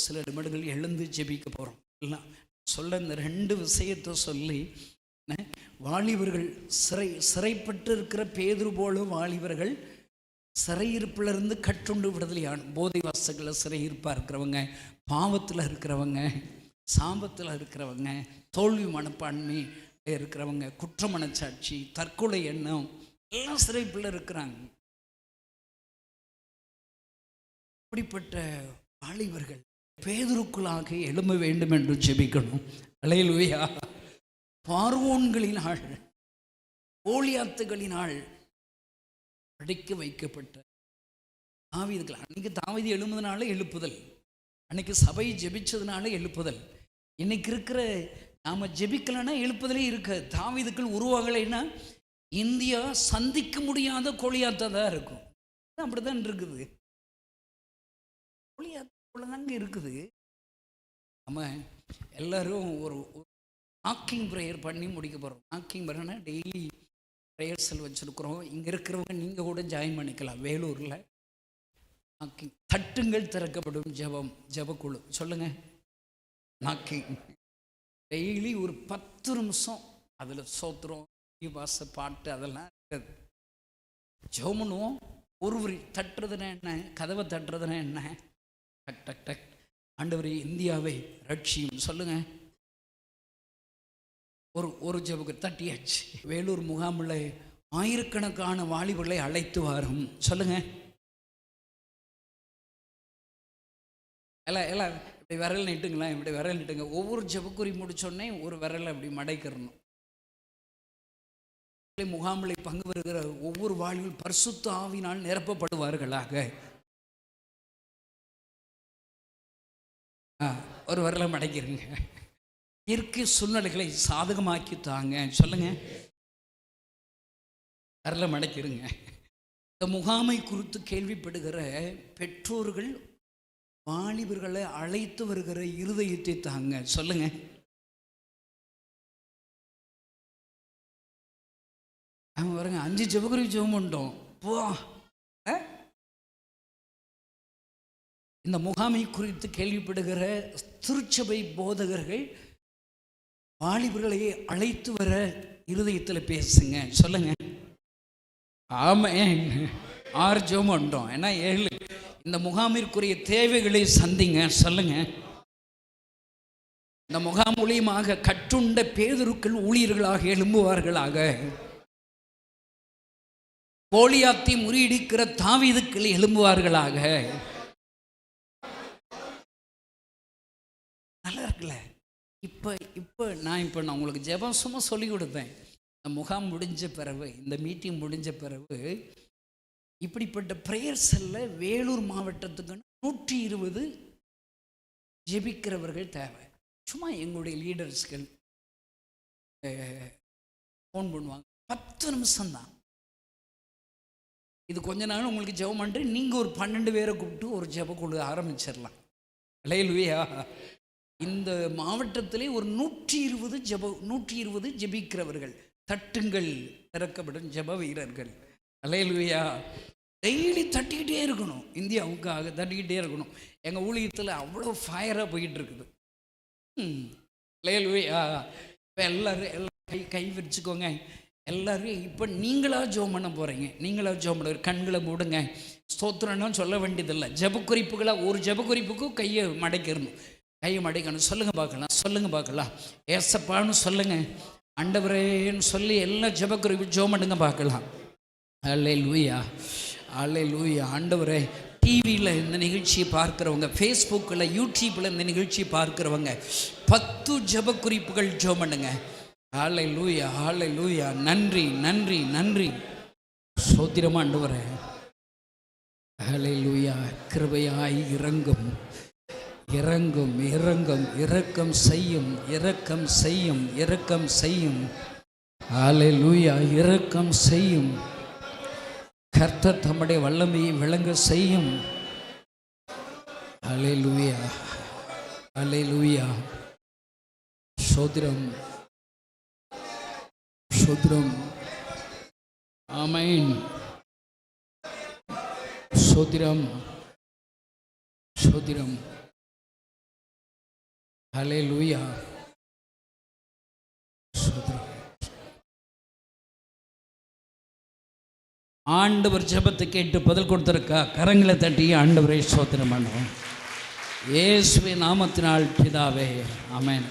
சில நிமிடங்கள் எழுந்து ஜெபிக்க போகிறோம். எல்லாம் சொல்ல இந்த 2 விஷயத்தை சொல்லி, வாலிபர்கள் சிறைப்பட்டு இருக்கிற பேதுரு போல வாலிபர்கள் சிறையிருப்பிலிருந்து கட்டுண்டு விடுதலையான போதை வாசங்களில் சிறையிருப்பாக இருக்கிறவங்க, பாவத்தில் இருக்கிறவங்க, சாபத்தில் இருக்கிறவங்க, தோல்வி மனப்பான்மை இருக்கிறவங்க, குற்ற மனச்சாட்சி, தற்கொலை எண்ணம் எல்லாம் சிறைப்பில் இருக்கிறாங்க. அப்படிப்பட்ட வாலிபர்கள் பேதுருக்குள்ளாக எழும்ப வேண்டும் என்று ஜெபிக்கணும். அல்லேலூயா. பார்வோன்களினால், கோலியாத்துகளினால் அடைக்க வைக்கப்பட்ட தாவீதுகள். அன்னைக்கு தாவீது எழும்புறதுனால எழுப்புதல், அன்னைக்கு சபை ஜெபிச்சதுனால எழுப்புதல். இன்னைக்கு இருக்கிற நாம ஜெபிக்கலன்னா எழுப்புதலே இருக்காது. தாவீதுக்கள் உருவாகலைன்னா இந்தியா சந்திக்க முடியாத கோலியாத்தா தான் இருக்கும். அப்படிதான் இருக்குது. கோலியாத்தாங்க இருக்குது. நம்ம எல்லாரும் ஒரு நாக்கிங் ப்ரேயர் பண்ணி முடிக்க போகிறோம். நாக்கிங் ப்ரேயர்னா டெய்லி ப்ரேயர்ஸில் வச்சுருக்குறோம். இங்கே இருக்கிறவங்க நீங்கள் கூட ஜாயின் பண்ணிக்கலாம். வேலூரில் நாக்கிங், தட்டுங்கள் திறக்கப்படும் ஜெபக்குழு. சொல்லுங்கள், நாக்கிங். டெய்லி ஒரு 10 நிமிஷம் அதில் சோத்திரம், வாச பாட்டு அதெல்லாம் இருக்காது. ஜெபம் பண்ணுவோம். ஒரு தட்டுறதுனா என்ன, கதவை தட்டுறதுனா என்ன, டக் டக் டக், ஆண்டவரே இந்தியாவை ரட்சியும் சொல்லுங்க. ஒரு ஜெபக்கு தட்டியாச்சு. வேலூர் முகாமில் ஆயிரக்கணக்கான வாலிபர்களை அழைத்து வரும். சொல்லுங்க. எல்லாம் இப்படி விரல் நீட்டுங்களா, இப்படி விரல் நீட்டுங்க. ஒவ்வொரு ஜெபக்குறி முடிச்சோடனே ஒரு விரலை அப்படி மடைக்கிறணும். முகாமில் பங்கு வருகிற ஒவ்வொரு வாலிபர்கள் பரிசுத்த ஆவியினால் நிரப்பப்படுவார்களாக. ஒரு விரலை மடைக்கிறீங்க. இயற்கை சூழ்நிலைகளை சாதகமாக்கி தாங்க. சொல்லுங்க, விரலை மடைக்கிறீங்க. இந்த முகாமை குறித்து கேள்விப்படுகிற பெற்றோர்கள் வாலிபர்களை அழைத்து வருகிற இருதயத்தை தாங்க. சொல்லுங்க. அவங்க பாருங்க, 5 ஜெபக்குறி ஜெபம் பண்ணிட்டோம். போ. இந்த முகாமை குறித்து கேள்விப்படுகிற திருச்சபை போதகர்கள் வாலிபர்களை அழைத்து வர இருதயத்தில் பேசுங்க. சொல்லுங்க. ஆமாம், 6 ஜெபம் பண்ணிட்டோம். ஏன்னா 7. இந்த முகாமிற்குரிய தேவைகளை சந்திங்க. சொல்லுங்க. இந்த முகாம் மூலியமாக கட்டுண்ட பேதுருக்கள் ஊழியர்களாக எழும்புவார்களாக. கோலியாத்தை முறியடிக்கிற தாவீதுக்கள் எழும்புவார்களாக. நல்லா இருக்குல்ல? இப்போ நான் உங்களுக்கு ஜெபம் சும்மா சொல்லி கொடுத்தேன். இந்த முகாம் முடிஞ்ச பிறகு, இந்த மீட்டிங் முடிஞ்ச பிறகு இப்படிப்பட்ட ப்ரேயர்ஸில் வேலூர் மாவட்டத்துக்கு 120 ஜெபிக்கிறவர்கள் தேவை. சும்மா எங்களுடைய லீடர்ஸ்கள் ஃபோன் பண்ணுவாங்க. 10 நிமிஷம்தான். இது கொஞ்ச நாள் உங்களுக்கு ஜெபம் பண்ணிட்டு நீங்கள் ஒரு 12 பேரை கூப்பிட்டு ஒரு ஜெபக்குழு ஆரம்பிச்சிடலாம். அல்லேலூயா. இந்த மாவட்டத்திலே ஒரு 120 ஜெபிக்கிறவர்கள், தட்டுங்கள் திறக்கப்படும் ஜெப வீரர்கள். அல்லேலூயா. டெய்லி தட்டிக்கிட்டே இருக்கணும். இந்தியாவுக்காக தட்டிக்கிட்டே இருக்கணும். எங்கள் ஊழியத்தில் அவ்வளோ ஃபயராக போயிட்டு இருக்குது. அல்லேலூயா. இப்போ எல்லோரும் கை விரிச்சுக்கோங்க. எல்லோரும் இப்போ நீங்களாக ஜெபம் பண்ண போகிறீங்க. நீங்களாக ஜெபம் பண்ண, கண்களை மூடுங்க. ஸ்தோத்திரம்னு சொல்ல வேண்டியதில்லை. ஜெபக்குறிப்புகளாக ஒரு ஜெபக்குறிப்புக்கும் கையை மடைக்கணும். கையை மடைக்கணும். சொல்லுங்கள் பார்க்கலாம். சொல்லுங்கள் பார்க்கலாம். ஏசப்பான்னு சொல்லுங்கள். ஆண்டவரேன்னு சொல்லி எல்லாம் ஜெபக்குறிப்பு ஜெபம் பண்ணுங்க பார்க்கலாம். அல்லேலூயா. அல்லேலூயா. ஆண்டவரே, டிவியில் இந்த நிகழ்ச்சியை பார்க்குறவங்க, ஃபேஸ்புக்கில், யூடியூப்பில் இந்த நிகழ்ச்சியை பார்க்குறவங்க 10 ஜெபக்குறிப்புகள் ஜெபம் பண்ணுங்க. அல்லேலூயா. அல்லேலூயா. நன்றி நன்றி நன்றி. ஸ்தோத்திரம் ஆண்டவரே. அல்லேலூயா. கிருபையாய் இறங்கும், இறங்கும், இறங்கும், இரக்கம் செய்யும், இரக்கம் செய்யும், இரக்கம் செய்யும். அல்லேலூயா. இரக்கம் செய்யும். கர்த்தர் தம்முடைய வல்லமையை விளங்க செய்யும். அல்லேலூயா. அல்லேலூயா. ஸ்தோத்திரம், ஸ்தோத்திரம். ஆமென். ஸ்தோத்திரம், ஸ்தோத்திரம். ஹல்லேலூயா. ஆண்டவர் ஜெபத்தை கேட்டு பதில் கொடுத்திருக்கா? கரங்களை தட்டி ஆண்டவரை ஸ்தோத்திரம் பண்ணுவோம். இயேசுவின் நாமத்தினால் பிதாவே, ஆமென்.